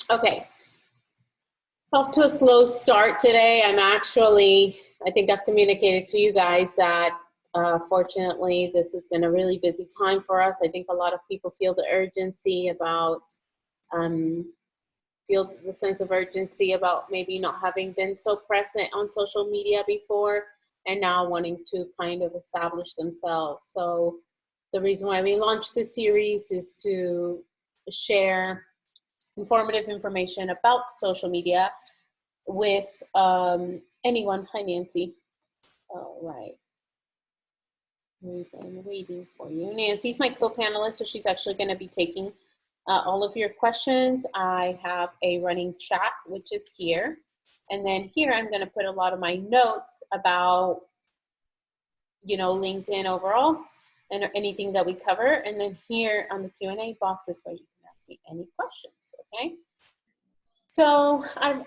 Okay, off to a slow start today. I think I've communicated to you guys that fortunately this has been a really busy time for us. I think a lot of people feel the urgency about, feel the sense of urgency about maybe not having been so present on social media before and now wanting to kind of establish themselves. So the reason why we launched this series is to share informative information about social media with anyone. Hi, Nancy. All right. We've been waiting for you. Nancy's my co-panelist, so she's actually going to be taking all of your questions. I have a running chat, which is here. And then here I'm going to put a lot of my notes about, LinkedIn overall and anything that we cover. And then here on the Q&A box is where you can ask me any questions, okay? So I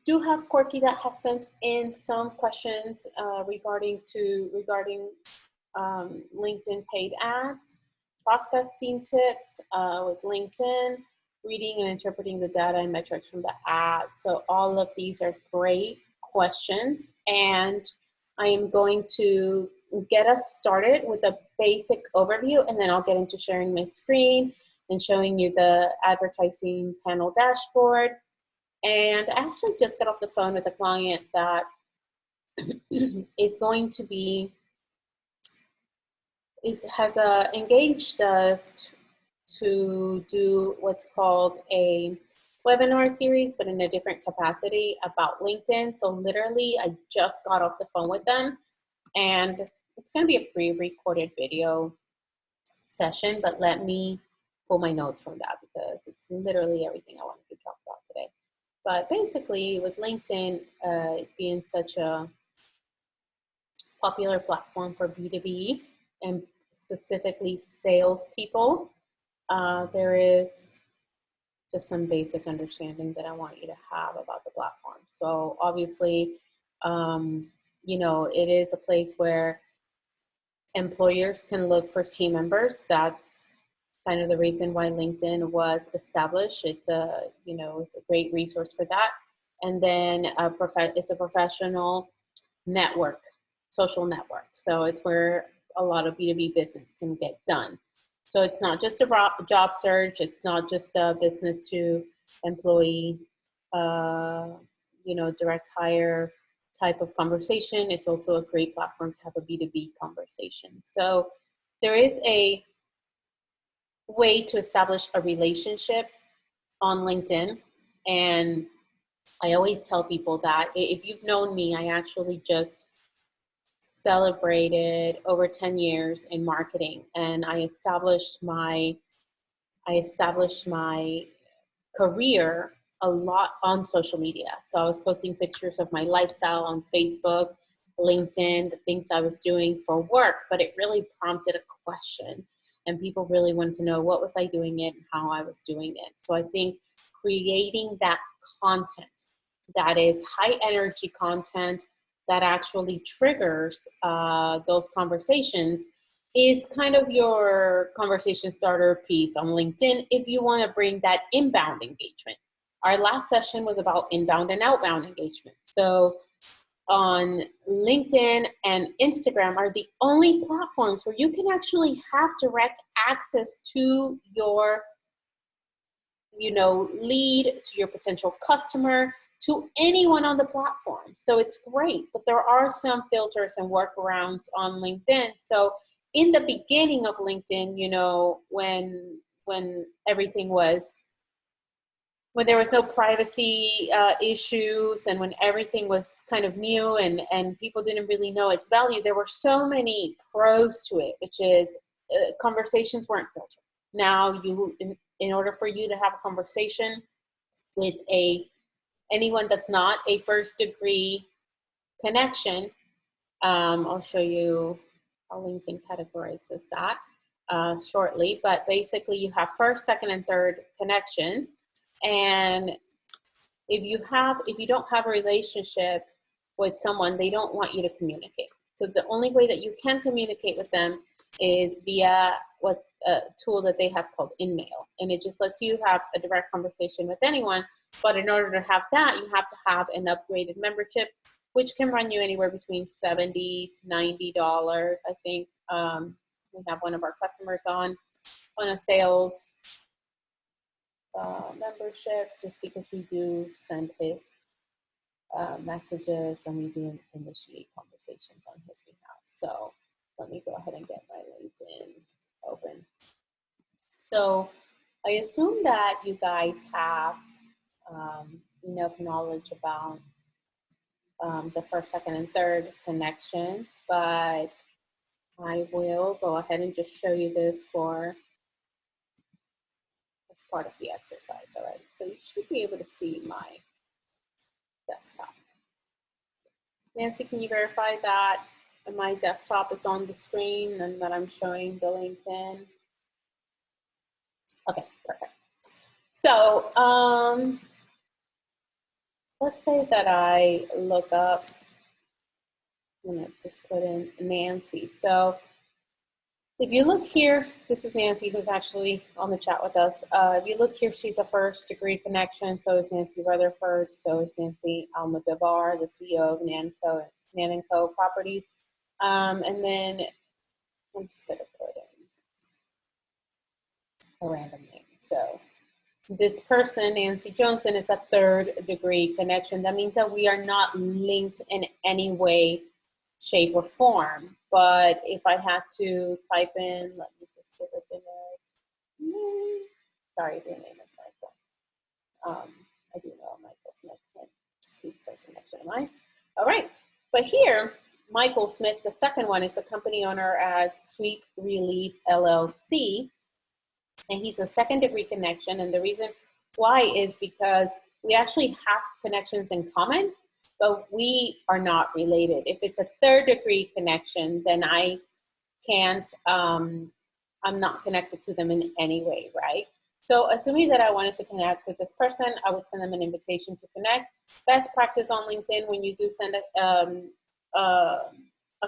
do have Corky that has sent in some questions regarding LinkedIn paid ads, prospecting tips with LinkedIn, reading and interpreting the data and metrics from the ad. So all of these are great questions, and I am going to get us started with a basic overview, and then I'll get into sharing my screen and showing you the advertising panel dashboard. And I actually just got off the phone with a client that is going to be, has engaged us to do what's called a webinar series, but in a different capacity about LinkedIn. So literally, I just got off the phone with them, and it's going to be a pre-recorded video session, but let me pull my notes from that because it's literally everything I wanted to talk about today. But basically, with LinkedIn being such a popular platform for B2B and specifically salespeople, there is just some basic understanding that I want you to have about the platform. So obviously, it is a place where employers can look for team members. That's kind of the reason why LinkedIn was established. It's a great resource for that. And then it's a professional network, social network. So it's where a lot of B2B business can get done. So it's not just a job search. It's not just a business to employee, direct hire type of conversation. It's also a great platform to have a B2B conversation. So there is a way to establish a relationship on LinkedIn. And I always tell people that if you've known me, I actually just celebrated over 10 years in marketing, and I established my career a lot on social media. So I was posting pictures of my lifestyle on Facebook, LinkedIn, the things I was doing for work, but it really prompted a question, and people really wanted to know what was I doing it and how I was doing it. So I think creating that content that is high energy content that actually triggers those conversations is kind of your conversation starter piece on LinkedIn if you want to bring that inbound engagement. Our last session was about inbound and outbound engagement. So on LinkedIn and Instagram are the only platforms where you can actually have direct access to your lead, to your potential customer, to anyone on the platform. So it's great, but there are some filters and workarounds on LinkedIn. So in the beginning of LinkedIn, when everything was, when there was no privacy issues, and when everything was kind of new and people didn't really know its value, there were so many pros to it, which is conversations weren't filtered. Now in order for you to have a conversation with anyone that's not a first degree connection, I'll show you how LinkedIn categorizes that shortly, but basically you have first, second, and third connections. And if you don't have a relationship with someone, they don't want you to communicate. So the only way that you can communicate with them is via what tool that they have called InMail, and it just lets you have a direct conversation with anyone. But in order to have that, you have to have an upgraded membership, which can run you anywhere between $70 to $90. I think we have one of our customers on a sales membership, just because we do send his messages and we do initiate conversations on his behalf. So let me go ahead and get my LinkedIn open. So I assume that you guys have enough knowledge about the first, second, and third connections, but I will go ahead and just show you this as part of the exercise. All right, so you should be able to see my desktop. Nancy, can you verify that my desktop is on the screen and that I'm showing the LinkedIn? Okay, perfect. So let's say that I look up, I'm gonna just put in Nancy. So if you look here, this is Nancy, who's actually on the chat with us. If you look here, she's a first degree connection. So is Nancy Rutherford. So is Nancy Almodovar, the CEO of Nan & Co Properties. And then I'm just going to put in a random name. So this person, Nancy Johnson, is a third degree connection. That means that we are not linked in any way, shape, or form. But if I had to type in, let me just give it a name. Sorry, your name is Michael. I do know Michael Smith. He's first connection of mine. All right, but here, Michael Smith, the second one, is a company owner at Sweep Relief LLC, and he's a second degree connection. And the reason why is because we actually have connections in common, but we are not related. If it's a third degree connection, then I can't, I'm not connected to them in any way, right? So assuming that I wanted to connect with this person, I would send them an invitation to connect. Best practice on LinkedIn when you do send a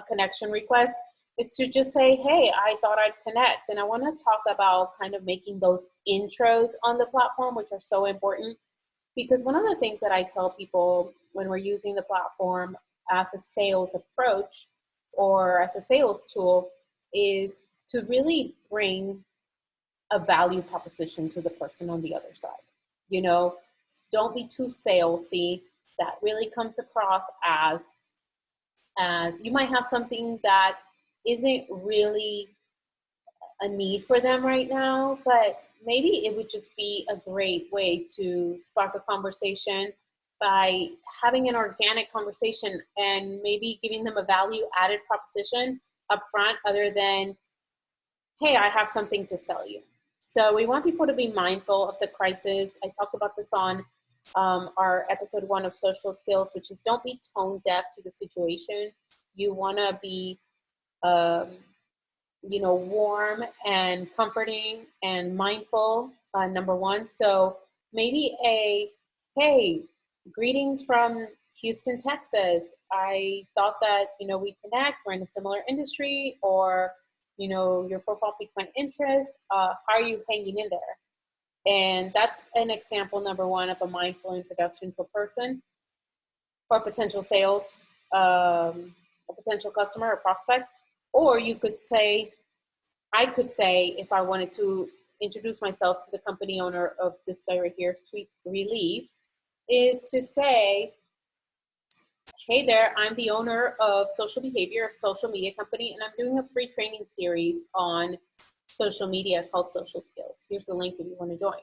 connection request is to just say, hey, I thought I'd connect. And I want to talk about kind of making those intros on the platform, which are so important. Because one of the things that I tell people when we're using the platform as a sales approach or as a sales tool is to really bring a value proposition to the person on the other side. You know, don't be too salesy. That really comes across as you might have something that isn't really a need for them right now, but maybe it would just be a great way to spark a conversation by having an organic conversation and maybe giving them a value added proposition up front other than, hey, I have something to sell you. So we want people to be mindful of the crisis. I talked about this on our episode 1 of Social Skills, which is don't be tone deaf to the situation. You want to be warm and comforting and mindful, number one. So maybe hey, greetings from Houston, Texas. I thought that, we connect, we're in a similar industry, or, your profile piqued my interest. How are you hanging in there? And that's an example, number one, of a mindful introduction to a person or potential sales, a potential customer or prospect. Or you could say, I could say, if I wanted to introduce myself to the company owner of this guy right here, Sweet Relief, is to say, hey there, I'm the owner of Social Behavior, a social media company, and I'm doing a free training series on social media called Social Skills. Here's the link if you want to join.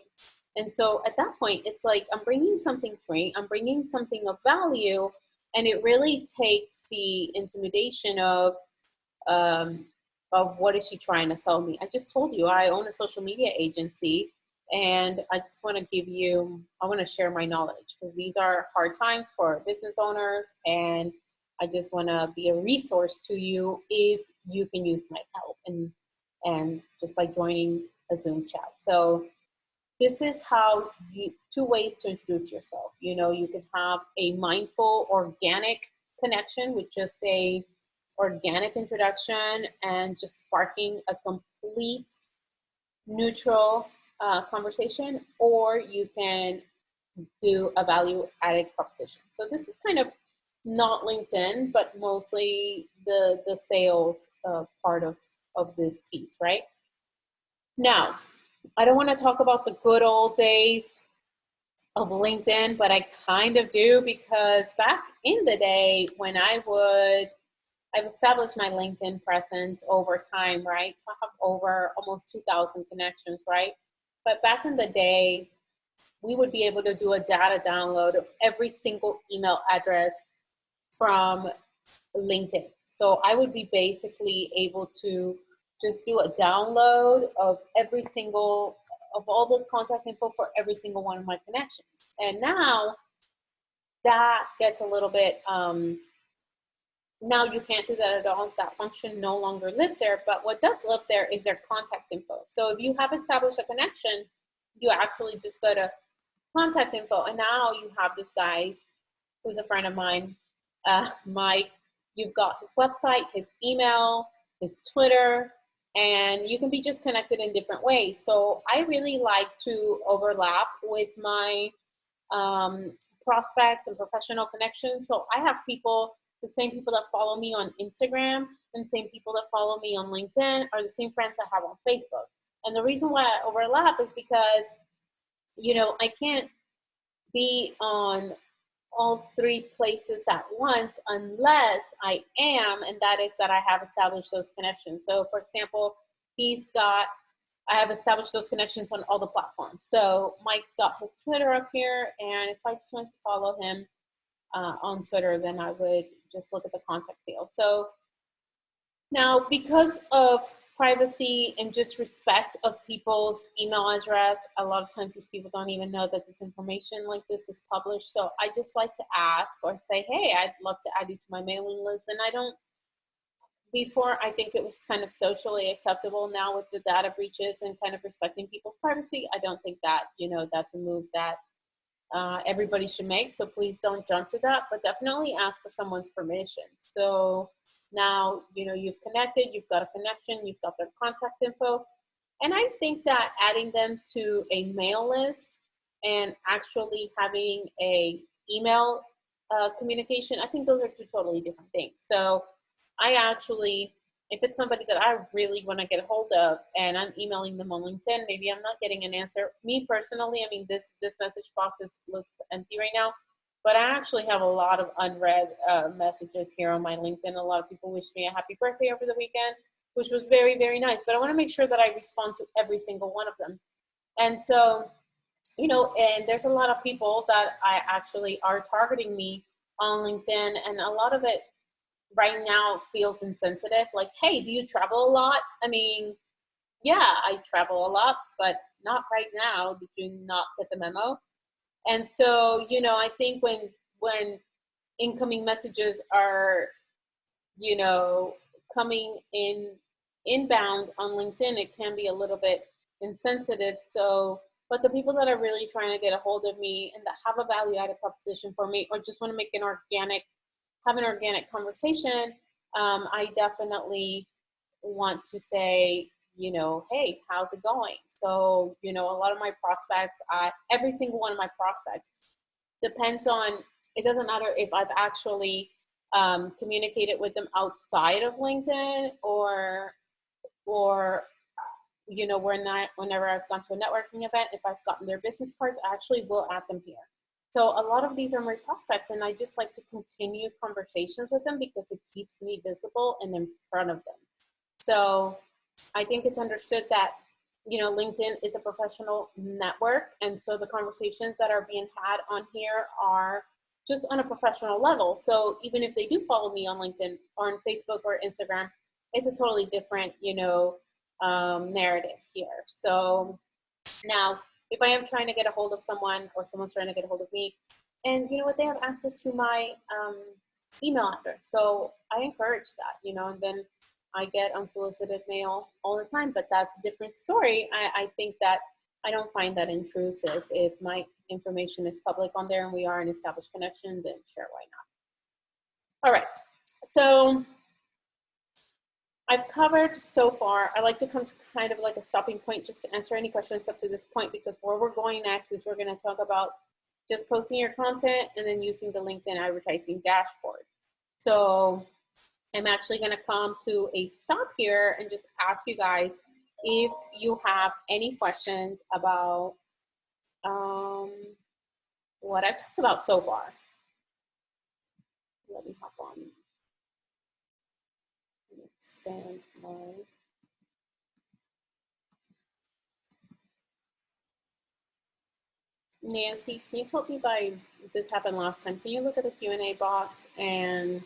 And so at that point, it's like I'm bringing something free, I'm bringing something of value, and it really takes the intimidation of what is she trying to sell me. I just told you I own a social media agency, and I just want to I want to share my knowledge because these are hard times for business owners, and I just want to be a resource to you if you can use my help and just by joining a Zoom chat. So this is how two ways to introduce yourself. You can have a mindful, organic connection with just a organic introduction and just sparking a complete neutral conversation, or you can do a value added proposition. So this is kind of not LinkedIn, but mostly the sales part of this piece, right? Now, I don't want to talk about the good old days of LinkedIn, but I kind of do, because back in the day when I've established my LinkedIn presence over time, right? So I have over almost 2,000 connections, right? But back in the day, we would be able to do a data download of every single email address from LinkedIn. So I would be basically able to just do a download of all the contact info for every single one of my connections. And now that gets a little bit, now you can't do that at all. That function no longer lives there, but what does live there is their contact info. So if you have established a connection, you actually just go to contact info, and now you have this guy who's a friend of mine, Mike. You've got his website, his email, his Twitter, and you can be just connected in different ways. So I really like to overlap with my prospects and professional connections. So I have people, the same people that follow me on Instagram and the same people that follow me on LinkedIn are the same friends I have on Facebook. And the reason why I overlap is because, I can't be on all three places at once unless I am, and that is that I have established those connections. So for example, I have established those connections on all the platforms. So Mike's got his Twitter up here, and if I just want to follow him on Twitter, then I would just look at the contact field. So now, because of privacy and just respect of people's email address, a lot of times these people don't even know that this information like this is published. So I just like to ask or say, hey, I'd love to add you to my mailing list. And before, I think it was kind of socially acceptable. Now with the data breaches and kind of respecting people's privacy, I don't think that, that's a move that everybody should make. So please don't jump to that, but definitely ask for someone's permission. So now, you've connected, you've got a connection, you've got their contact info. And I think that adding them to a mail list and actually having a email communication, I think those are two totally different things. So I actually, if it's somebody that I really want to get a hold of and I'm emailing them on LinkedIn, maybe I'm not getting an answer. Me personally, this message box looks empty right now, but I actually have a lot of unread messages here on my LinkedIn. A lot of people wished me a happy birthday over the weekend, which was very, very nice. But I want to make sure that I respond to every single one of them. And so, and there's a lot of people that I actually are targeting me on LinkedIn, and a lot of it right now feels insensitive. Like, hey, do you travel a lot? Yeah, I travel a lot, but not right now. Did you not get the memo? And so, I think when incoming messages are, coming inbound on LinkedIn, it can be a little bit insensitive. So, but the people that are really trying to get a hold of me and that have a value added proposition for me, or just want to have an organic conversation, I definitely want to say, hey, how's it going? So, a lot of my prospects, every single one of my prospects depends on, it doesn't matter if I've actually communicated with them outside of LinkedIn or whenever I've gone to a networking event, if I've gotten their business cards, I actually will add them here. So a lot of these are my prospects, and I just like to continue conversations with them because it keeps me visible and in front of them. So I think it's understood that, LinkedIn is a professional network. And so the conversations that are being had on here are just on a professional level. So even if they do follow me on LinkedIn or on Facebook or Instagram, it's a totally different, narrative here. So now, if I am trying to get a hold of someone or someone's trying to get a hold of me, and they have access to my email address. So I encourage that, and then I get unsolicited mail all the time, but that's a different story. I think that I don't find that intrusive. If my information is public on there and we are an established connection, then sure, why not? All right. So I've covered so far. I like to come to kind of like a stopping point just to answer any questions up to this point, because where we're going next is we're going to talk about just posting your content and then using the LinkedIn advertising dashboard. So I'm actually going to come to a stop here and just ask you guys if you have any questions about what I've talked about so far. Let me hop on. Expand my. Nancy, can you help me by, this happened last time, can you look at the Q&A box and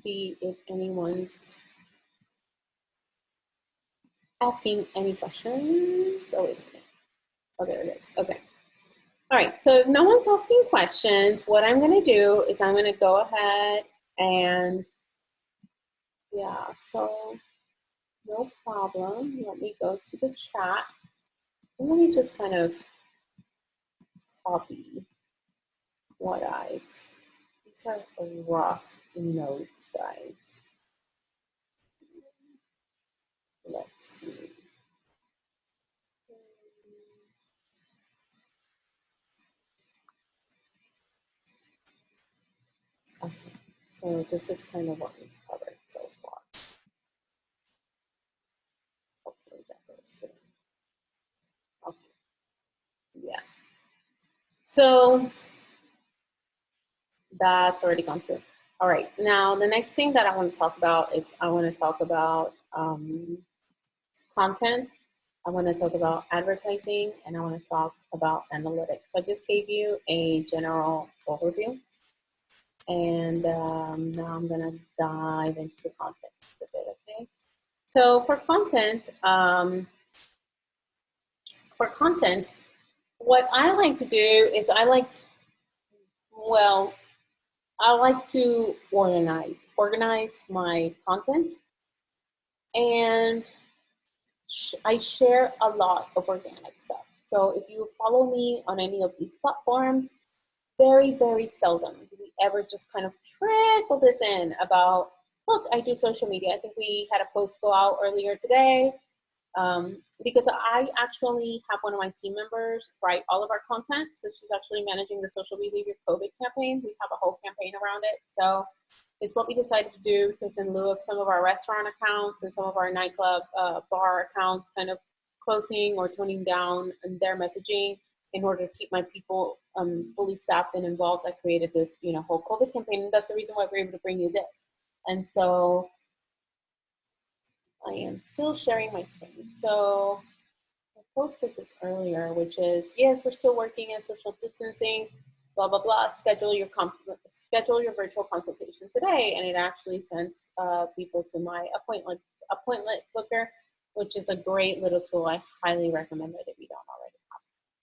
see if anyone's asking any questions? Oh, wait a minute. Oh, there it is. Okay. All right, so if no one's asking questions, what I'm going to do is I'm going to go ahead and, yeah, so no problem. Let me go to the chat. And let me just kind of copy what these are rough notes, guys. Let's see. Okay, so this is kind of what we've covered so far. Hopefully that goes through. Okay, yeah. So that's already gone through. All right, now the next thing that I want to talk about is I want to talk about content. I want to talk about advertising, and I want to talk about analytics. So I just gave you a general overview, and now I'm going to dive into the content a bit, okay? So for content, what I like to do is I like to organize my content, and I share a lot of organic stuff. So if you follow me on any of these platforms, very, very seldom do we ever just kind of trickle this in about, look, I do social media. I think we had a post go out earlier today. Because I actually have one of my team members write all of our content. So she's actually managing the social behavior COVID campaign. We have a whole campaign around it. So it's what we decided to do, because in lieu of some of our restaurant accounts and some of our nightclub bar accounts kind of closing or toning down their messaging in order to keep my people fully staffed and involved, I created this, whole COVID campaign. And that's the reason why we're able to bring you this. And so I am still sharing my screen. So I posted this earlier, which is, yes, we're still working on social distancing, blah, blah, blah. Schedule your virtual consultation today. And it actually sends people to my appointment booker, which is a great little tool. I highly recommend it if you don't already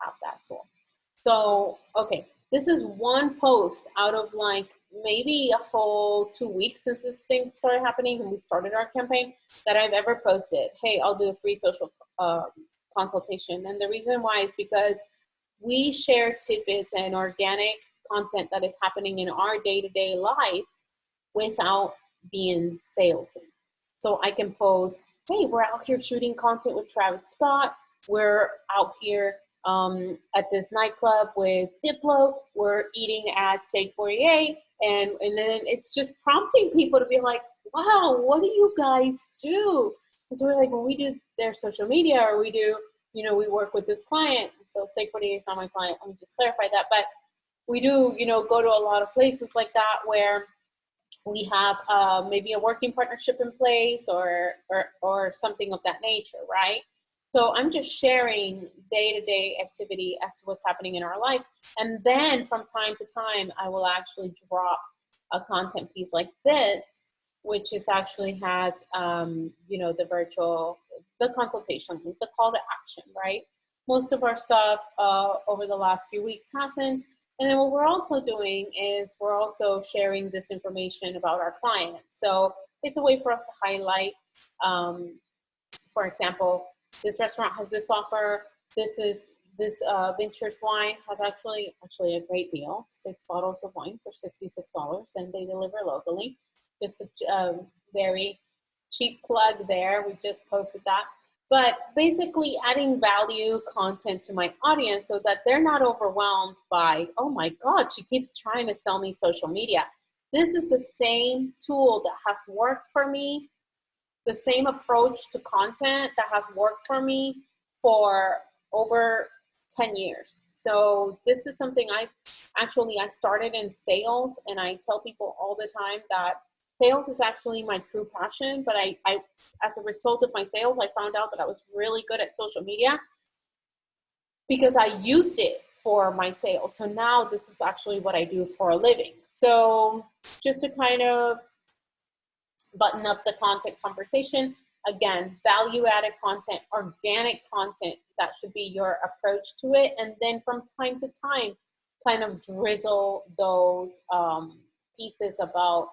have that tool. So, okay, this is one post out of like maybe a whole 2 weeks since this thing started happening and we started our campaign that I've ever posted. Hey, I'll do a free social consultation. And the reason why is because we share tidbits and organic content that is happening in our day-to-day life without being salesy. So I can post, hey, we're out here shooting content with Travis Scott. We're out here at this nightclub with Diplo. We're eating at Steak 48. And then it's just prompting people to be like, wow, what do you guys do? And so we're like, when we do their social media, or we do, we work with this client. So Steak 48 is not my client. Let me just clarify that. But we do, go to a lot of places like that where we have maybe a working partnership in place or something of that nature, right? So I'm just sharing day-to-day activity as to what's happening in our life. And then from time to time, I will actually drop a content piece like this, which is actually has, the consultation, the call to action, right? Most of our stuff over the last few weeks hasn't. And then what we're also doing is we're also sharing this information about our clients. So it's a way for us to highlight, for example, this restaurant has this offer. This Ventures wine has actually a great deal, 6 bottles of wine for $66, and they deliver locally. Just a very cheap plug there. We just posted that. But basically adding value content to my audience so that they're not overwhelmed by, oh my God, she keeps trying to sell me social media. This is the same tool that has worked for me, the same approach to content that has worked for me for over 10 years. So this is something I started in sales, and I tell people all the time that sales is actually my true passion, but I as a result of my sales, I found out that I was really good at social media because I used it for my sales. So now this is actually what I do for a living. So just to kind of button up the content conversation, again, value-added content, organic content, that should be your approach to it. And then from time to time, kind of drizzle those pieces about,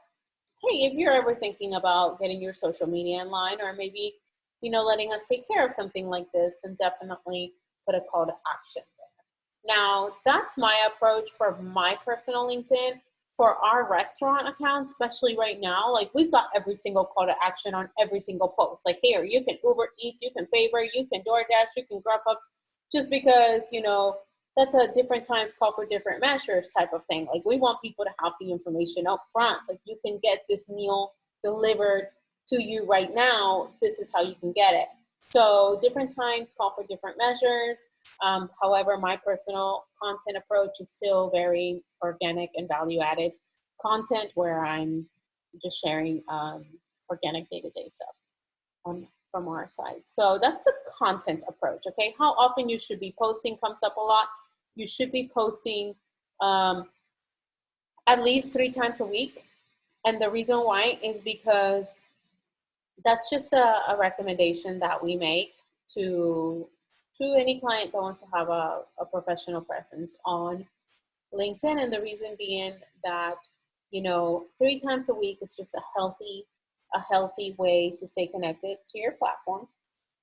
hey, if you're ever thinking about getting your social media in line, or maybe, you know, letting us take care of something like this, then definitely put a call to action there. Now, that's my approach for my personal LinkedIn. For our restaurant account, especially right now, like we've got every single call to action on every single post. Like here, you can Uber Eats, you can Favor, you can DoorDash, you can Grubhub, just because, you know, that's a different times call for different measures type of thing. Like we want people to have the information up front. Like you can get this meal delivered to you right now. This is how you can get it. So different times call for different measures. However, my personal content approach is still very organic and value-added content where I'm just sharing organic day-to-day stuff from our side. So that's the content approach, okay? How often you should be posting comes up a lot. You should be posting at least 3 times a week. And the reason why is because that's just a recommendation that we make to any client that wants to have a professional presence on LinkedIn. And the reason being that, you know, 3 times a week is just a healthy way to stay connected to your platform.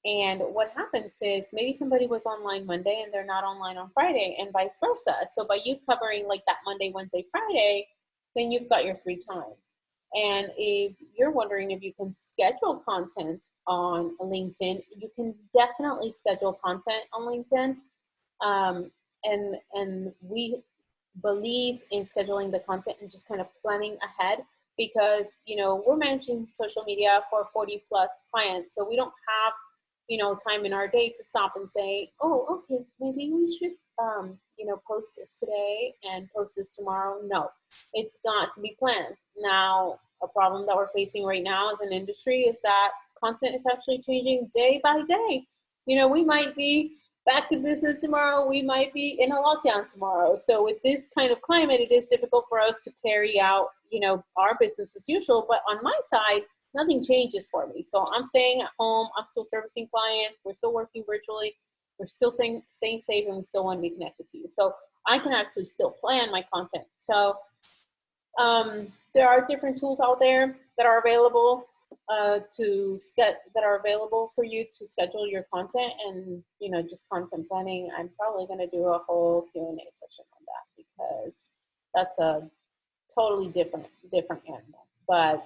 And what happens is maybe somebody was online Monday and they're not online on Friday, and vice versa. So by you covering like that Monday, Wednesday, Friday, then you've got your 3 times. And if you're wondering if you can schedule content on LinkedIn, you can definitely schedule content on LinkedIn. And we believe in scheduling the content and just kind of planning ahead because, you know, we're managing social media for 40 plus clients. So we don't have, you know, time in our day to stop and say, oh, okay, maybe we should, you know, post this today and post this tomorrow. No, it's got to be planned. Now, a problem that we're facing right now as an industry is that content is actually changing day by day. You know, we might be back to business tomorrow. We might be in a lockdown tomorrow. So with this kind of climate, it is difficult for us to carry out, you know, our business as usual. But on my side, nothing changes for me. So I'm staying at home. I'm still servicing clients. We're still working virtually. We're still staying safe, and we still want to be connected to you. So I can actually still plan my content. So there are different tools out there that are available that are available for you to schedule your content, and, you know, just content planning. I'm probably going to do a whole Q&A session on that because that's a totally different animal. But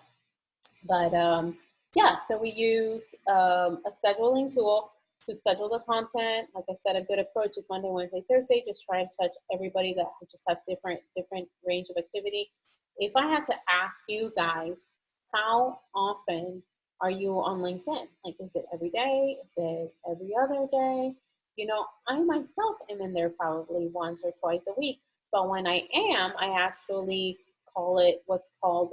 yeah, so we use a scheduling tool to schedule the content. Like I said, a good approach is Monday, Wednesday, Thursday. Just try to touch everybody that just has different range of activity. If I had to ask you guys, how often are you on LinkedIn? Like, is it every day? Is it every other day? You know, I myself am in there probably once or twice a week. But when I am, I actually call it what's called,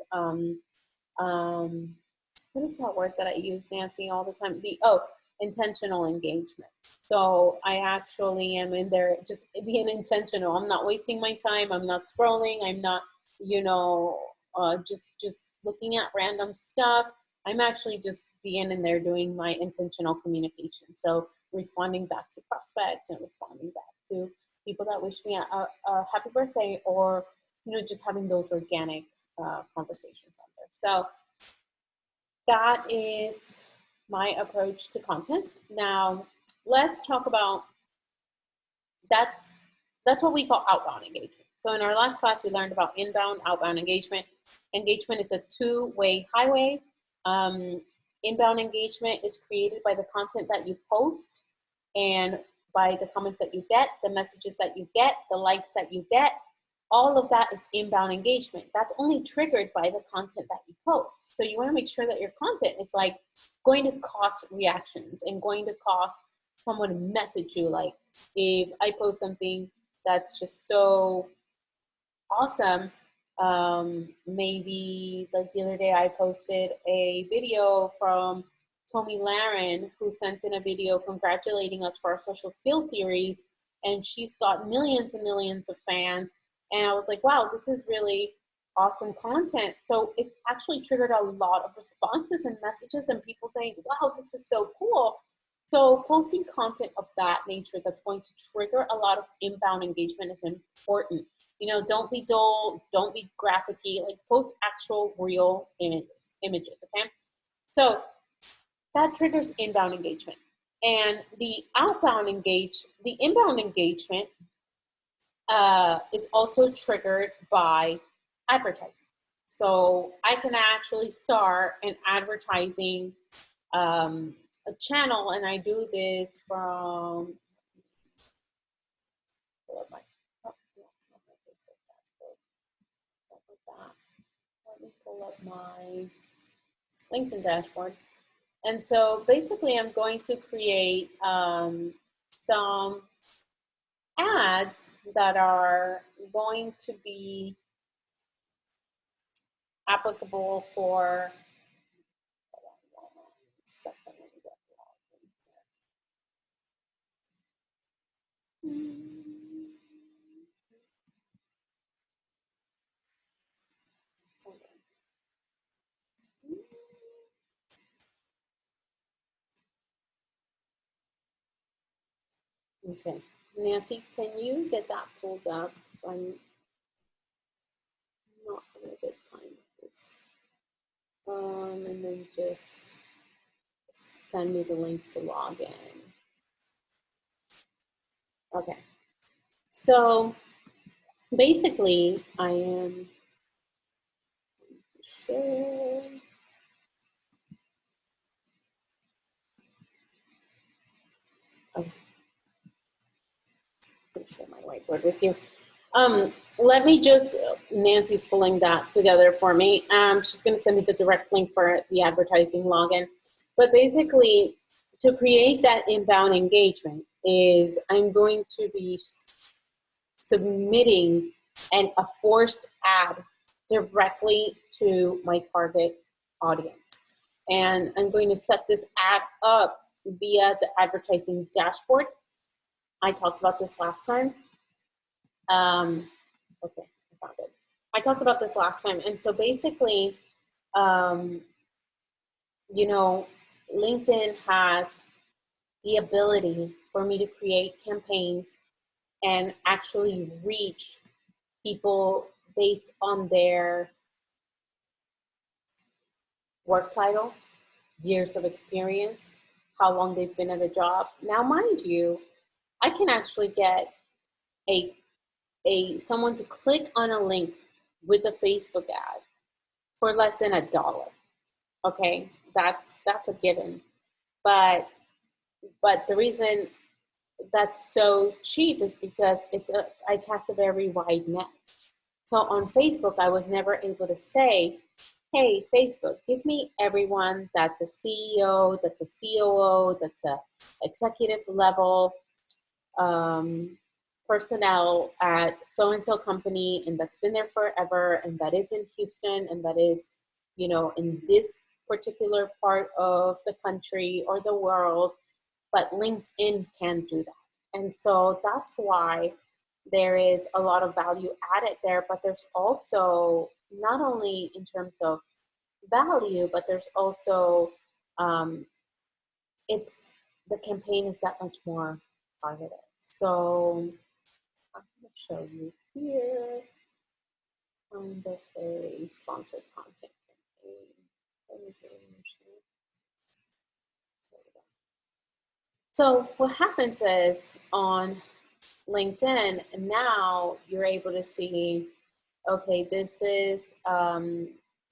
what is that word that I use, Nancy, all the time? Intentional engagement. So I actually am in there just being intentional. I'm not wasting my time. I'm not scrolling. I'm not, you know, just looking at random stuff. I'm actually just being in there doing my intentional communication. So responding back to prospects and responding back to people that wish me a happy birthday, or, you know, just having those organic conversations on there. So that is my approach to content. Now, let's talk about, that's what we call outbound engagement. So in our last class, we learned about inbound, outbound engagement. Engagement is a two-way highway. Inbound engagement is created by the content that you post and by the comments that you get, the messages that you get, the likes that you get. All of that is inbound engagement. That's only triggered by the content that you post. So you want to make sure that your content is like going to cause reactions and going to cause someone to message you. Like if I post something that's just so awesome, maybe like the other day I posted a video from Tommy Laren, who sent in a video congratulating us for our social skills series, and she's got millions and millions of fans. And I was like, wow, this is really awesome content. So it actually triggered a lot of responses and messages and people saying, wow, this is so cool. So posting content of that nature that's going to trigger a lot of inbound engagement is important. You know, don't be dull, don't be graphic-y, like post actual real images, okay? So that triggers inbound engagement. And the inbound engagement is also triggered by advertising. So I can actually start an advertising a channel, and I do this from let me pull up my LinkedIn dashboard. And so basically I'm going to create some ads that are going to be applicable for okay. Nancy, can you get that pulled up? I'm not having a good time with this. And then just send me the link to log in. Okay. So basically, I am sure. Okay. Let me share my whiteboard with you. Let me just, Nancy's pulling that together for me. She's going to send me the direct link for the advertising login. But basically, to create that inbound engagement is I'm going to be submitting a forced ad directly to my target audience. And I'm going to set this ad up via the advertising dashboard. I talked about this last time. Okay, I found it. I talked about this last time. And so basically, you know, LinkedIn has the ability for me to create campaigns and actually reach people based on their work title, years of experience, how long they've been at a job. Now, mind you, I can actually get someone to click on a link with a Facebook ad for less than $1. Okay, that's a given. But the reason that's so cheap is because I cast a very wide net. So on Facebook, I was never able to say, hey, Facebook, give me everyone that's a CEO, that's a COO, that's a executive level personnel at so-and-so company, and that's been there forever, and that is in Houston, and that is, you know, in this particular part of the country or the world, but LinkedIn can do that. And so that's why there is a lot of value added there, but there's also, not only in terms of value, but there's also, the campaign is that much more targeted. So I'm going to show you here, kind of a sponsored content campaign. So what happens is on LinkedIn, now you're able to see, okay, this is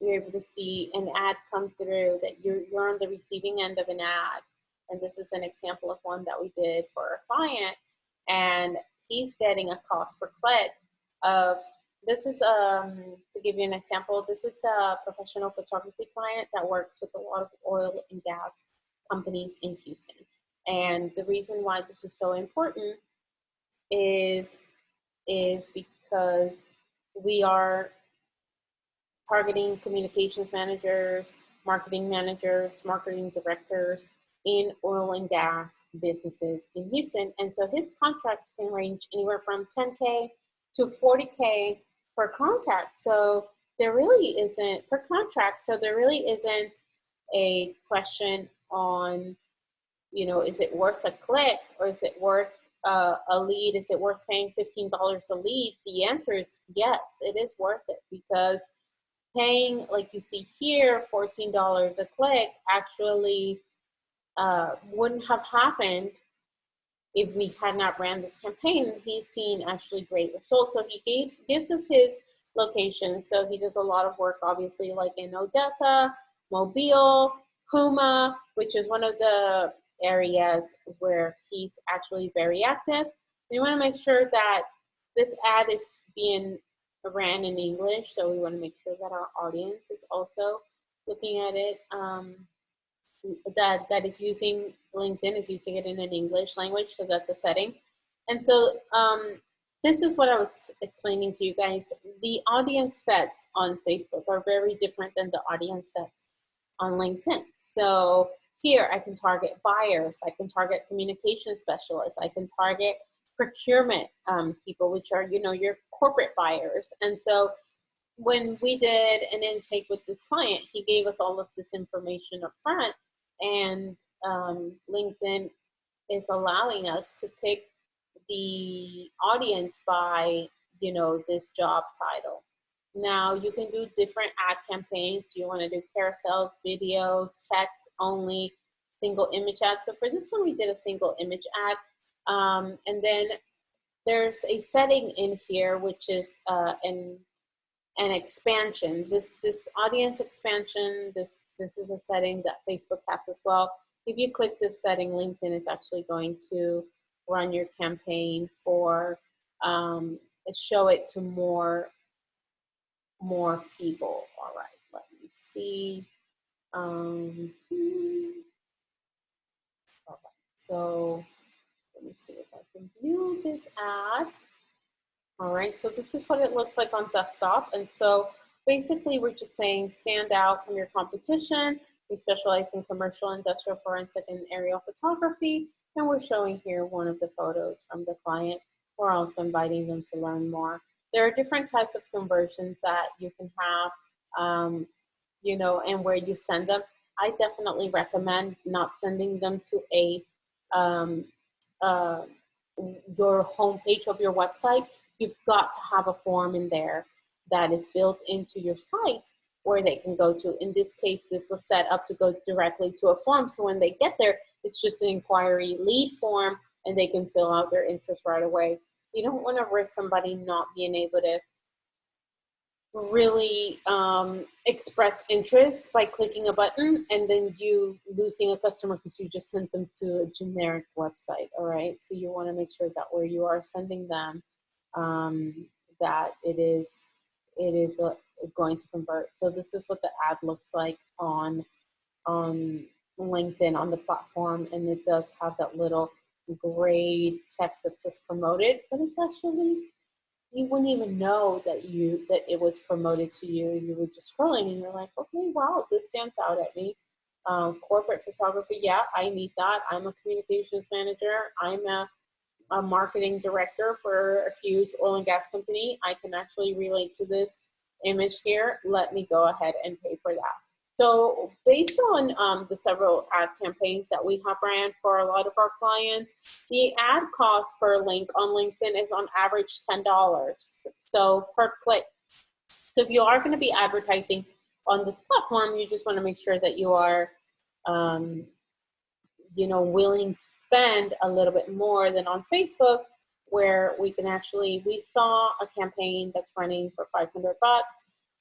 you're able to see an ad come through, that you're on the receiving end of an ad. And this is an example of one that we did for a client, and he's getting a cost per click of, this is, to give you an example, this is a professional photography client that works with a lot of oil and gas companies in Houston. And the reason why this is so important is because we are targeting communications managers, marketing directors in oil and gas businesses in Houston. And so his contracts can range anywhere from 10K to 40K per contact. So there really isn't, per contract, so there really isn't a question on, you know, is it worth a click, or is it worth a lead? Is it worth paying $15 a lead? The answer is yes, it is worth it, because paying, like you see here, $14 a click actually wouldn't have happened if we had not ran this campaign. He's seen actually great results. So he gives us his location. So he does a lot of work, obviously, like in Odessa, Mobile, Puma, which is one of the areas where he's actually very active. We want to make sure that this ad is being ran in English, so we want to make sure that our audience is also looking at it, that is using LinkedIn, is using it in an English language, so that's a setting. And so this is what I was explaining to you guys. The audience sets on Facebook are very different than the audience sets on LinkedIn. So here I can target buyers, I can target communication specialists, I can target procurement people, which are, you know, your corporate buyers. And so when we did an intake with this client, he gave us all of this information up front, and LinkedIn is allowing us to pick the audience by, you know, this job title. Now you can do different ad campaigns. You want to do carousels, videos, text only, single image ads. So for this one, we did a single image ad. And then there's a setting in here, which is an expansion. This audience expansion, this is a setting that Facebook has as well. If you click this setting, LinkedIn is actually going to run your campaign for, show it to more people. All right, let me see. All right, so let me see if I can view this ad. All right, so this is what it looks like on desktop. And so basically we're just saying stand out from your competition. We specialize in commercial, industrial, forensic, and aerial photography. And we're showing here one of the photos from the client. We're also inviting them to learn more. There are different types of conversions that you can have, you know, and where you send them. I definitely recommend not sending them to your homepage of your website. You've got to have a form in there that is built into your site where they can go to. In this case, this was set up to go directly to a form. So when they get there, it's just an inquiry lead form, and they can fill out their interest right away. You don't want to risk somebody not being able to really express interest by clicking a button and then you losing a customer because you just sent them to a generic website. All right, so you want to make sure that where you are sending them, that it is going to convert. So this is what the ad looks like on LinkedIn, on the platform, and it does have that little gray text that says promoted, but it's actually, you wouldn't even know that it was promoted to you. You were just scrolling and you're like, okay, wow, this stands out at me. Corporate photography, yeah, I need that. I'm a communications manager. I'm a marketing director for a huge oil and gas company. I can actually relate to this image here. Let me go ahead and pay for that. So based on the several ad campaigns that we have ran for a lot of our clients, the ad cost per link on LinkedIn is on average $10. So per click. So if you are going to be advertising on this platform, you just want to make sure that you are, you know, willing to spend a little bit more than on Facebook, where we can actually, we saw a campaign that's running for $500.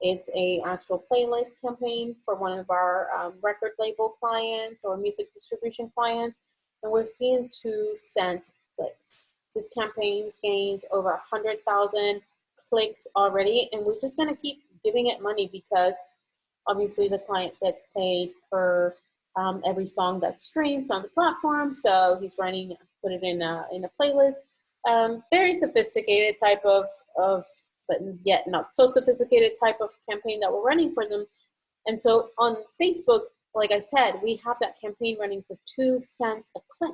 It's a actual playlist campaign for one of our record label clients or music distribution clients, and we're seeing 2 cent clicks. This campaign's gained over 100,000 clicks already, and we're just going to keep giving it money because obviously the client gets paid per every song that streams on the platform. So he's put it in a playlist. Very sophisticated type of, but yet not so sophisticated type of campaign that we're running for them. And so on Facebook, like I said, we have that campaign running for 2 cents a click.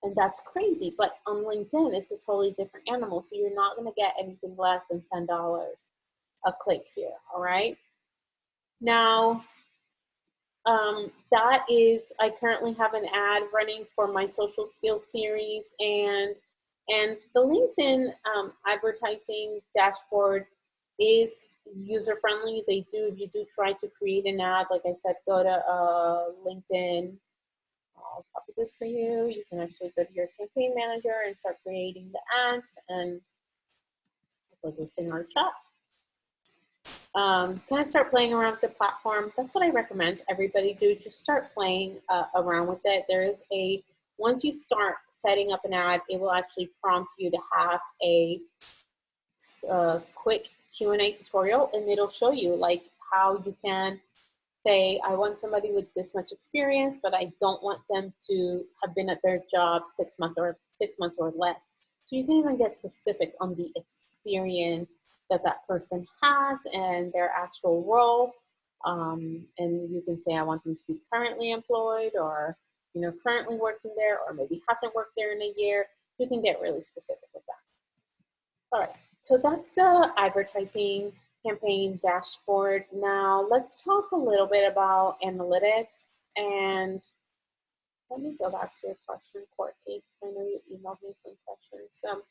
And that's crazy. But on LinkedIn, it's a totally different animal. So you're not going to get anything less than $10 a click here. All right. Now, that is, I currently have an ad running for my social skills series, and the LinkedIn advertising dashboard is user friendly. If you do try to create an ad, like I said, go to LinkedIn. I'll copy this for you. You can actually go to your campaign manager and start creating the ads, and put this in our chat. Kind of start playing around with the platform. That's what I recommend everybody do. Just start playing around with it. There is once you start setting up an ad, it will actually prompt you to have a quick Q&A tutorial, and it'll show you like how you can say, I want somebody with this much experience, but I don't want them to have been at their job 6 months or less. So you can even get specific on the experience that person has and their actual role. And you can say, I want them to be currently employed, or currently working there, or maybe hasn't worked there in a year. You can get really specific with that. All right, so that's the advertising campaign dashboard. Now let's talk a little bit about analytics. And let me go back to your question, Courtney. I know you emailed me some questions.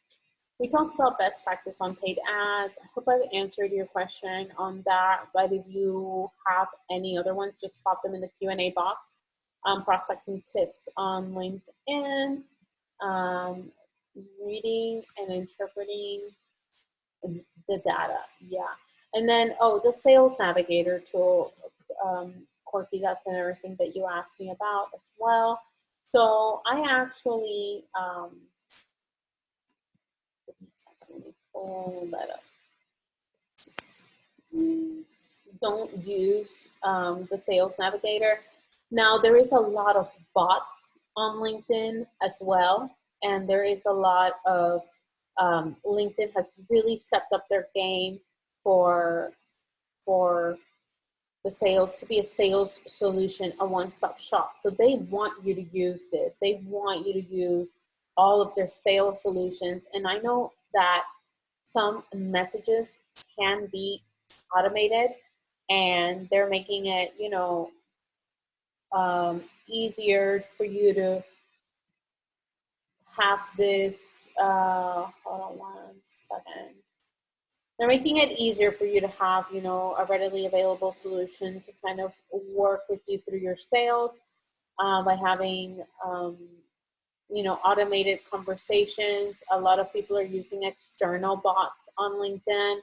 We talked about best practice on paid ads. I hope I've answered your question on that, but if you have any other ones, just pop them in the Q&A box. Prospecting tips on LinkedIn, reading and interpreting the data, yeah. And then, the Sales Navigator tool, Corky, that's another thing that you asked me about as well. So I actually, let me pull that up. Don't use the Sales Navigator. Now, there is a lot of bots on LinkedIn as well, and there is a lot of LinkedIn has really stepped up their game for the sales to be a sales solution, a one-stop shop. So they want you to use this. They want you to use all of their sales solutions. And I know that some messages can be automated, and they're making it, easier for you to have this. Hold on one second. They're making it easier for you to have, a readily available solution to kind of work with you through your sales by having, automated conversations. A lot of people are using external bots on LinkedIn.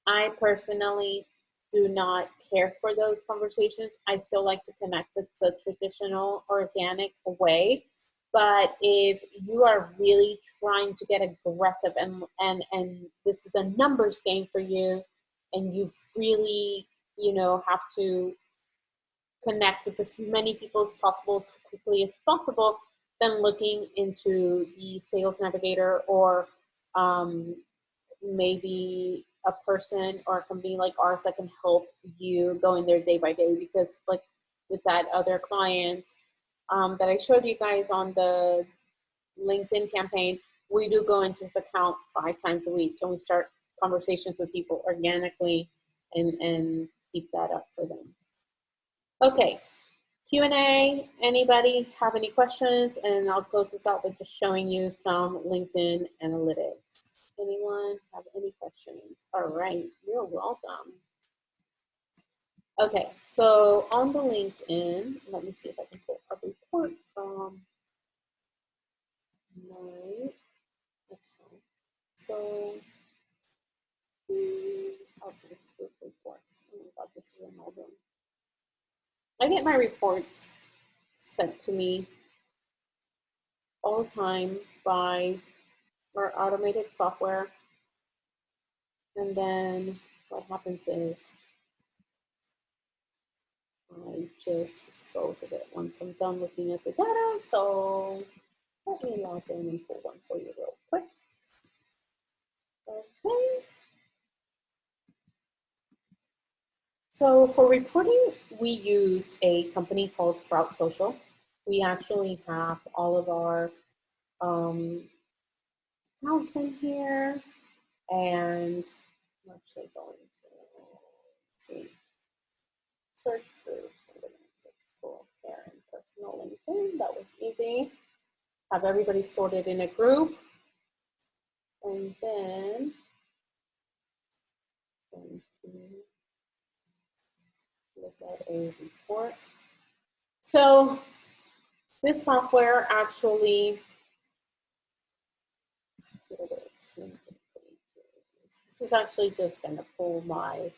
I personally do not care for those conversations. I still like to connect with the traditional organic way. But if you are really trying to get aggressive and this is a numbers game for you, and you really, have to connect with as many people as possible, as quickly as possible, then looking into the Sales Navigator, or maybe a person or a company like ours that can help you go in there day by day. Because like with that other client that I showed you guys on the LinkedIn campaign, we do go into his account 5 times a week, and we start conversations with people organically and keep that up for them. Okay, Q&A, anybody have any questions? And I'll close this out by just showing you some LinkedIn analytics. Anyone have any questions? All right, you're welcome. Okay, so on the LinkedIn, let me see if I can pull a report from my account. So, okay, report. Oh my God, this is an album. I get my reports sent to me all the time by our automated software. And then what happens is I just dispose of it once I'm done looking at the data. So let me log in and pull one for you real quick. Okay. So for reporting, we use a company called Sprout Social. We actually have all of our accounts in here, and I'm actually going to see search groups. I'm going to pull here in personal LinkedIn. That was easy. Have everybody sorted in a group, and then going to look at a report. So this software actually, this is actually just going to pull my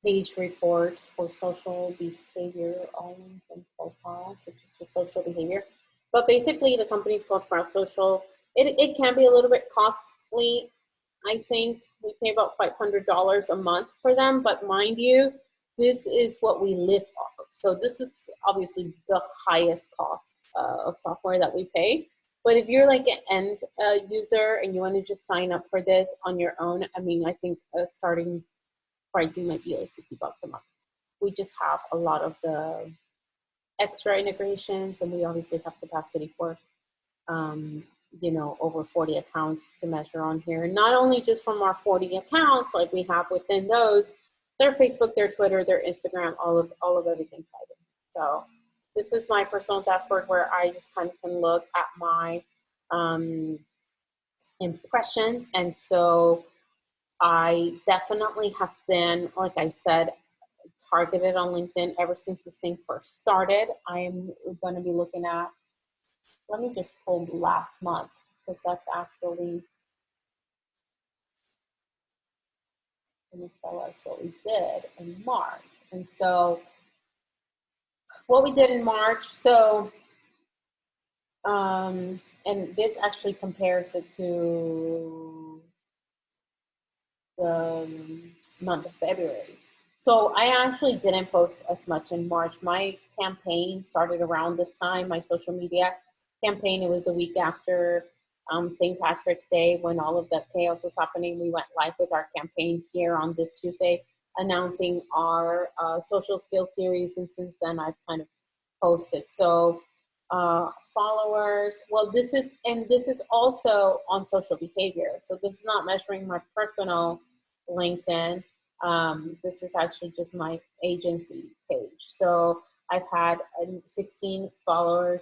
page report for social behavior on LinkedIn profiles, which is just social behavior. But basically, the company is called Sprout Social. It can be a little bit costly. I think we pay about $500 a month for them, but mind you, this is what we live off of. So this is obviously the highest cost of software that we pay. But if you're like an end user and you want to just sign up for this on your own, I mean, I think starting pricing might be like $50 a month. We just have a lot of the extra integrations, and we obviously have capacity for over 40 accounts to measure on here. And not only just from our 40 accounts, like we have within those, their Facebook, their Twitter, their Instagram, all of everything tied in. So this is my personal dashboard where I just kind of can look at my impressions. And so I definitely have been, like I said, targeted on LinkedIn ever since this thing first started. I'm going to be looking at, let me just pull last month, because that's actually going to tell us what we did in March. And so what we did in March, and this actually compares it to the month of February. So I actually didn't post as much in March. My campaign started around this time, my social media campaign. It was the week after St. Patrick's Day when all of that chaos was happening. We went live with our campaign here on this Tuesday, announcing our social skills series. And since then, I've kind of posted. So followers, well, this is also on social behavior. So this is not measuring my personal LinkedIn. This is actually just my agency page. So I've had 16 followers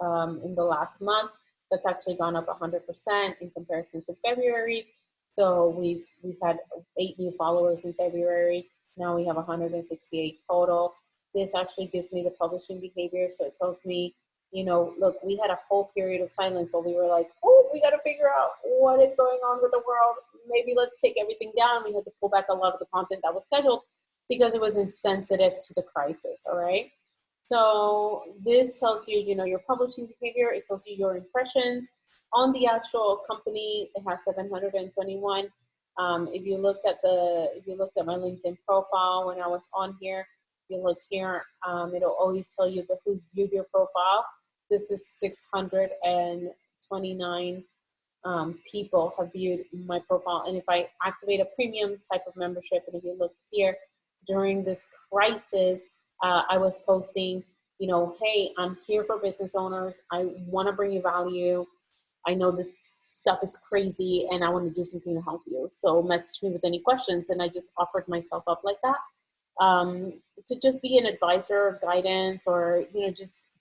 in the last month. That's actually gone up 100% in comparison to February. So we've had 8 new followers in February. Now we have 168 total. This actually gives me the publishing behavior. So it tells me, look, we had a whole period of silence where we were like, oh, we got to figure out what is going on with the world. Maybe let's take everything down. We had to pull back a lot of the content that was scheduled because it was insensitive to the crisis, all right? So this tells you, your publishing behavior. It tells you your impressions. On the actual company, it has 721. If you looked at my LinkedIn profile when I was on here, if you look here, it'll always tell you who's viewed your profile. This is 629 people have viewed my profile. And if I activate a premium type of membership, and if you look here, during this crisis, I was posting, hey, I'm here for business owners. I want to bring you value. I know this stuff is crazy and I want to do something to help you. So message me with any questions. And I just offered myself up like that to just be an advisor, guidance, or,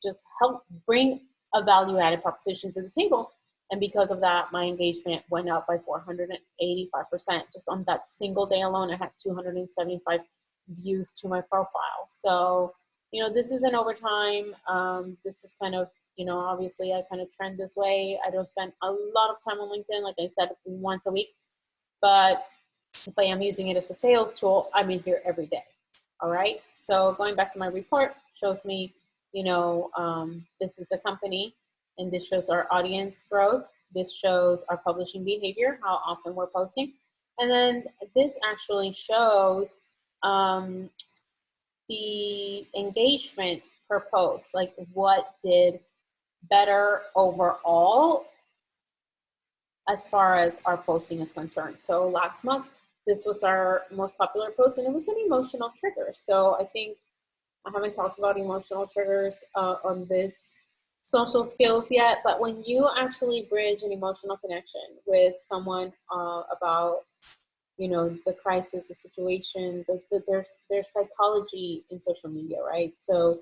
just help bring a value-added proposition to the table. And because of that, my engagement went up by 485%. Just on that single day alone, I had 275 views to my profile. So, this isn't over time. This is kind of, obviously I kind of trend this way. I don't spend a lot of time on LinkedIn, like I said, once a week. But If I am using it as a sales tool, I'm in here every day. All right. So going back to my report, shows me, this is the company, and this shows our audience growth. This shows our publishing behavior, how often we're posting. And then this actually shows the engagement per post, like what did better overall as far as our posting is concerned. So last month, this was our most popular post, and it was an emotional trigger. So I think I haven't talked about emotional triggers on this social skills yet, but when you actually bridge an emotional connection with someone about, the crisis, the situation, there's psychology in social media, right? So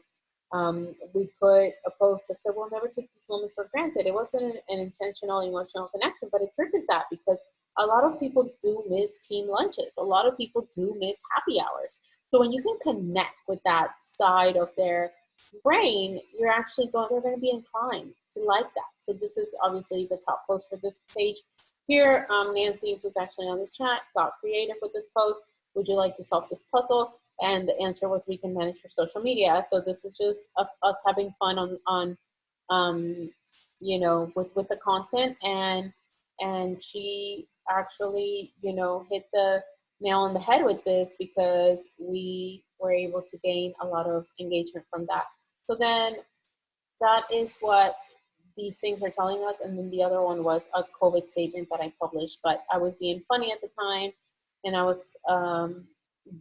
we put a post that said, we'll never take these moments for granted. It wasn't an intentional emotional connection, but it triggers that because a lot of people do miss team lunches. A lot of people do miss happy hours. So when you can connect with that side of their brain, they're going to be inclined to like that. So this is obviously the top post for this page. Here, Nancy, who's actually on this chat, got creative with this post. Would you like to solve this puzzle? And the answer was, we can manage your social media. So this is just us having fun on with the content, and she actually, hit the nail on the head with this because we were able to gain a lot of engagement from that. So then that is what these things are telling us. And then the other one was a COVID statement that I published, but I was being funny at the time, and I was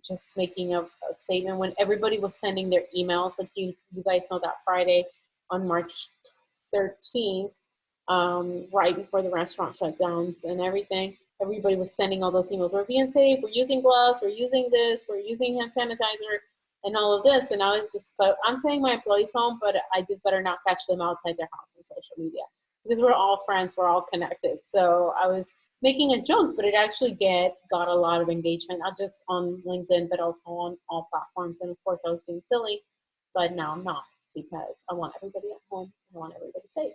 just making a statement when everybody was sending their emails. Like you guys know that Friday on March 13th, right before the restaurant shutdowns and everything, everybody was sending all those emails. We're being safe, we're using gloves, we're using this, we're using hand sanitizer, and all of this. And I was just, but I'm sending my employees home, but I just better not catch them outside their house on social media because we're all friends, we're all connected. So I was making a joke, but it actually got a lot of engagement, not just on LinkedIn, but also on all platforms. And of course, I was being silly, but now I'm not, because I want everybody at home. I want everybody safe.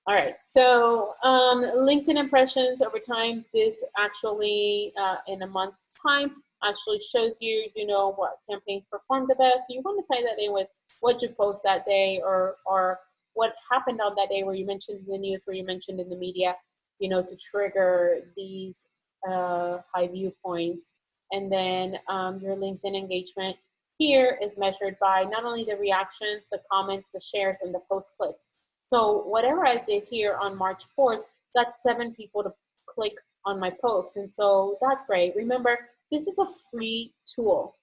All right, so LinkedIn impressions over time. This actually, in a month's time, actually shows you, what campaigns perform the best. So you want to tie that in with what you post that day, or what happened on that day, where you mentioned in the news, where you mentioned in the media, to trigger these high viewpoints. And then your LinkedIn engagement here is measured by not only the reactions, the comments, the shares, and the post clicks. So whatever I did here on March 4th got 7 people to click on my post. And so that's great. Remember, this is a free tool.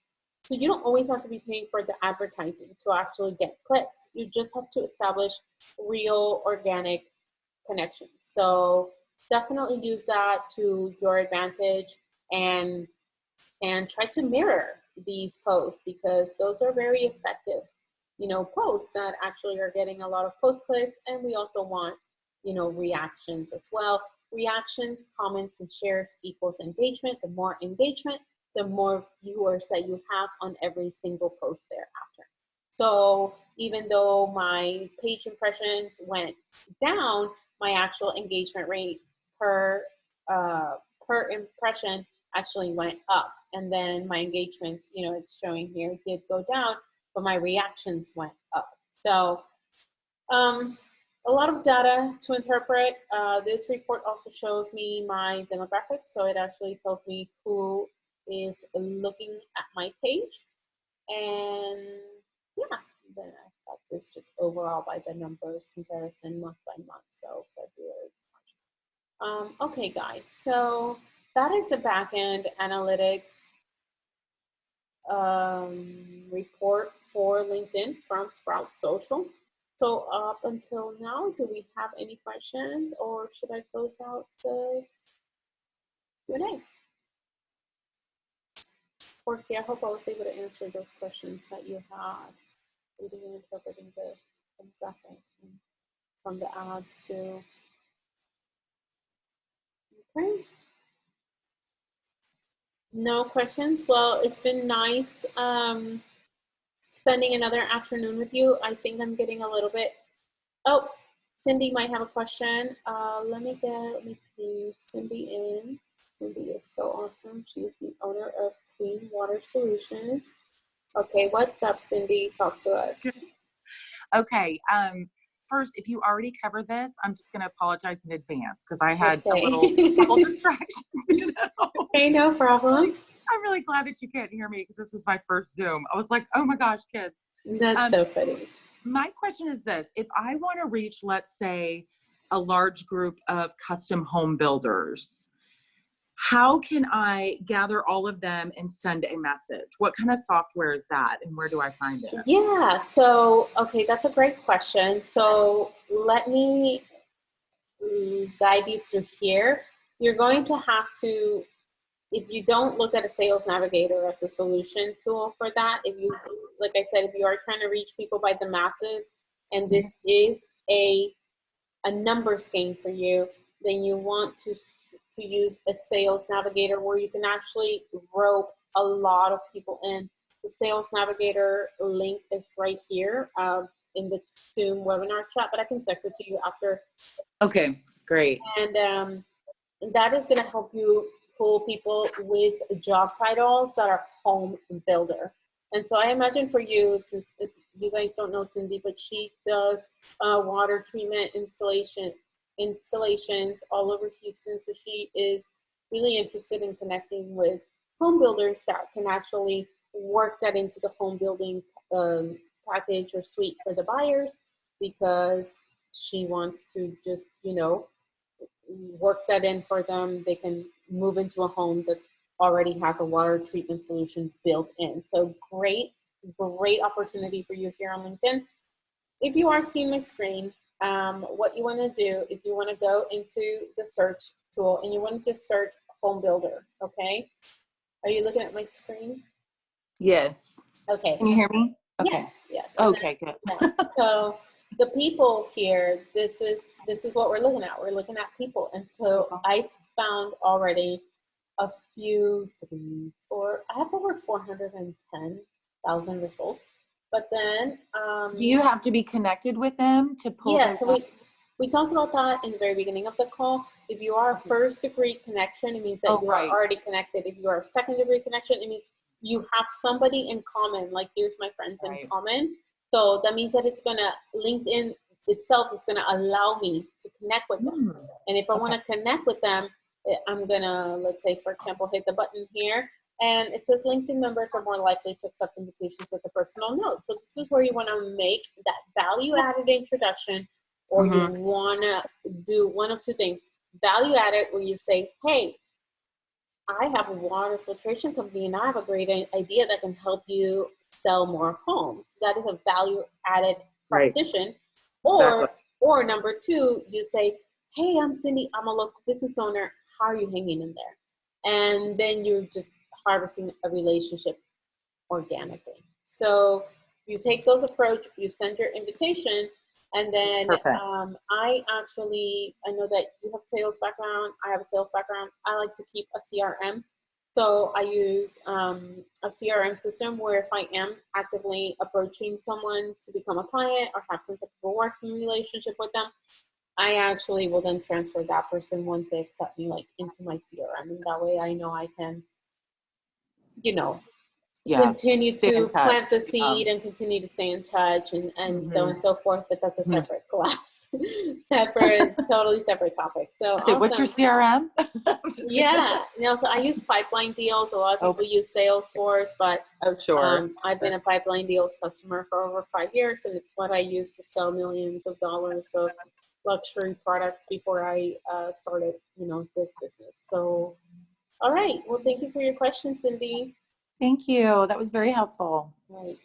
So you don't always have to be paying for the advertising to actually get clicks. You just have to establish real organic connections. So definitely use that to your advantage, and try to mirror these posts, because those are very effective, posts that actually are getting a lot of post clicks. And we also want, reactions as well. Reactions, comments, and shares equals engagement. The more engagement, the more viewers that you have on every single post thereafter. So even though my page impressions went down, my actual engagement rate per impression actually went up. And then my engagement, it's showing here, did go down, but my reactions went up. So a lot of data to interpret. This report also shows me my demographics. So it actually tells me who is looking at my page. And yeah, then I got this just overall by the numbers comparison month by month. So February, March. Okay, guys, so that is the backend analytics report for LinkedIn from Sprout Social. So up until now, do we have any questions, or should I close out the Q&A? Jorge, I hope I was able to answer those questions that you had, reading and interpreting the demographic from the ads to. Okay. No questions? Well, it's been nice spending another afternoon with you. I think I'm getting a little bit. Oh, Cindy might have a question. Let me ping Cindy in. Cindy is so awesome. She's the owner of Clean Water Solutions. Okay, what's up, Cindy? Talk to us. Okay. First, if you already covered this, I'm just going to apologize in advance because I had a couple distractions. Okay, no problem. I'm really glad that you can't hear me because this was my first Zoom. I was like, oh my gosh, kids. That's so funny. My question is this. If I want to reach, let's say, a large group of custom home builders, how can I gather all of them and send a message? What kind of software is that and where do I find it? Yeah, so, okay, that's a great question. So let me guide you through here. You're going to have to, if you don't look at a sales navigator as a solution tool for that, if you, like I said, if you are trying to reach people by the masses and this is a numbers game for you, then you want to use a sales navigator where you can actually rope a lot of people in. The sales navigator link is right here in the Zoom webinar chat, but I can text it to you after. Okay, great. And that is going to help you pull people with job titles that are home builder. And so I imagine for you, since you guys don't know Cindy, but she does water treatment installations all over Houston. So she is really interested in connecting with home builders that can actually work that into the home building package or suite for the buyers, because she wants to just, you know, work that in for them. They can move into a home that already has a water treatment solution built in. So great opportunity for you here on LinkedIn. If you are seeing my screen, what you want to do is you want to go into the search tool and you want to just search home builder. Okay. Are you looking at my screen? Yes. Okay. Can you hear me? Okay. Yes. Okay, good. So the people here, this is what we're looking at. We're looking at people. And so I've found already a few, 3, 4, I have over 410,000 results. But then do you have to be connected with them to pull those so up? we talked about that in the very beginning of the call. If you are a first degree connection, it means that you are already connected. If you are a second degree connection, it means you have somebody in common, like here's my friends in common. So that means that it's gonna, LinkedIn itself is gonna allow me to connect with them. And if I wanna connect with them, I'm gonna, let's say for example, hit the button here and it says LinkedIn members are more likely to accept invitations with a personal note. So this is where you wanna make that value added introduction, or you wanna do one of two things. Value added where you say, hey, I have a water filtration company and I have a great idea that can help you sell more homes. That is a value added proposition. Or number two, you say, hey, I'm Cindy, I'm a local business owner. How are you hanging in there? And then you're just harvesting a relationship organically. So you take those approach, you send your invitation, and then I know that you have a sales background, I have a sales background. I like to keep a CRM. So I use a CRM system where if I am actively approaching someone to become a client or have some type of a working relationship with them, I actually will then transfer that person once they accept me like into my CRM. And that way I know I can, you know, continue to plant the seed and continue to stay in touch and so on and so forth. But that's a separate class, totally separate topic. So what's your CRM? So I use pipeline deals. A lot of people use Salesforce, but I've been a pipeline deals customer for over 5 years, and it's what I use to sell millions of dollars of luxury products before I started, this business. So, all right. Well, thank you for your question, Cindy. Thank you. That was very helpful. Right.